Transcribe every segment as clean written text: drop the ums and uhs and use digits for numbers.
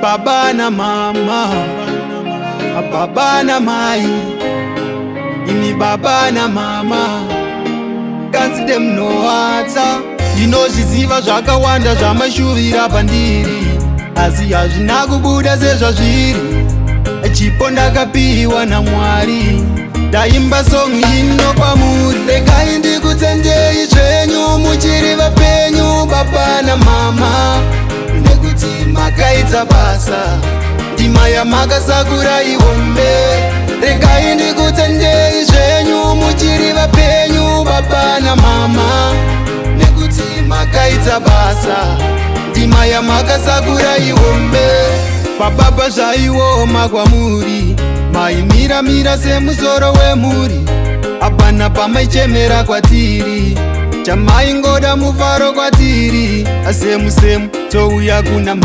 baba na mama, baba na mai, imi baba na mama, kanzi dem no hata. Ndinozviziva zvakawanda zvamashuvira pandiri, asi hazvina kubuda sezvazviri. Chipo ndakapiwa naMwari, ndaimba song ino kwamuri. Regai ndikutendei zvenyu muchiri vapenyu baba na mama, nekuti makaita basa, ndima yamakasakura ihombe. Regai ndikutendei zvenyu muchiri vapenyu baba na mama, nekuti makaita basa, ndima yamakasakura ihombe. Pababa zvaioma kwamuri, maimira semusoro wemhuri. Hapana pamaichemera kwatiri, chamaingoda mufaro kwatiri. Semu touya kuna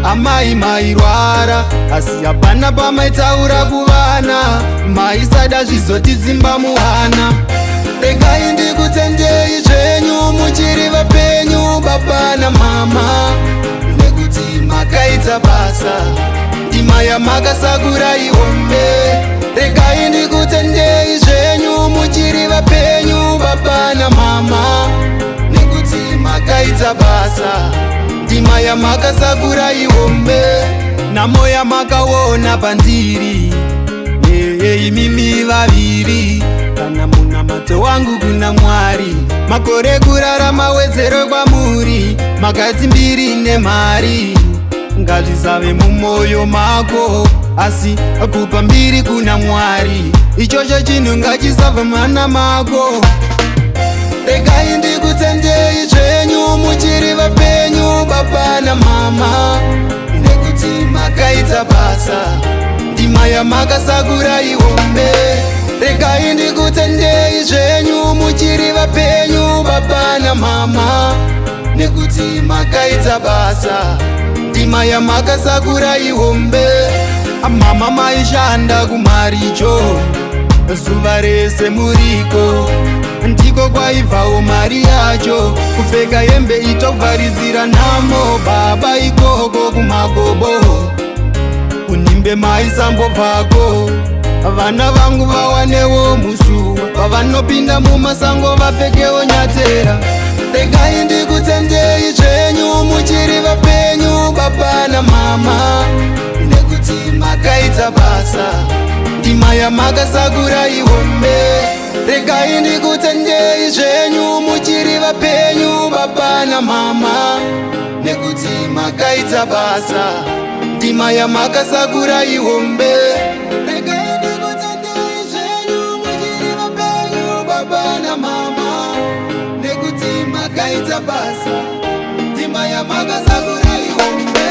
amai mairwara, asi hapana pamaitaura kuvana, maisada zvizotidzimba muhana. Regai ndikutendei zvenyu muchiri vapenyu baba na mama, nekuti makaita basa, ndima yamakasakura ihombe. Regai ndikutendei zvenyu muchiri vapenyu baba na mama, nekuti makaita basa, ndima yamakasakura ihombe. Namo yamakaona pandiri, imimi vaviri, kana munamato wangu kuna Mwari. Makore kurarama wedzero kwamuri, makati mbiri nemari. Ngazvisave mumoyo mako, asi kupa mbiri kuna Mwari, ichocho chinhu ngachisava mana mako. Regai ndikutendei zvenyu muchiri vapenyu baba na mama, nekuti makaita basa, ndima yamakasakura ihombe. Regai ndikutendei zvenyu muchiri vapenyu baba na mama, nekuti makaita basa, ndima yamakasakura ihombe. Mama maishanda kumaricho, zuva rese muriko, ndiko kwaibvawo mari yacho. Kupfeka hembe itovharidzira nhamo, baba ikoko kumagobo, kunimbe maisambobvako. Vana vangu vawanewo musuwa, pavanopinda mumasango vapfekewo nyatera. Regai ndikutendei zvenyu muchiri vapenyu baba na mama, nekuti makaita basa, ndima yamakasakura ihombe. Regai ndikutendei zvenyu muchiri vapenyu baba na mama, nekuti makaita basa, ndima yamakasakura ihombe. Regai ndikutendei zvenyu muchiri vapenyu baba na mama, nekuti makaita basa, ndima yamakasakura ihombe.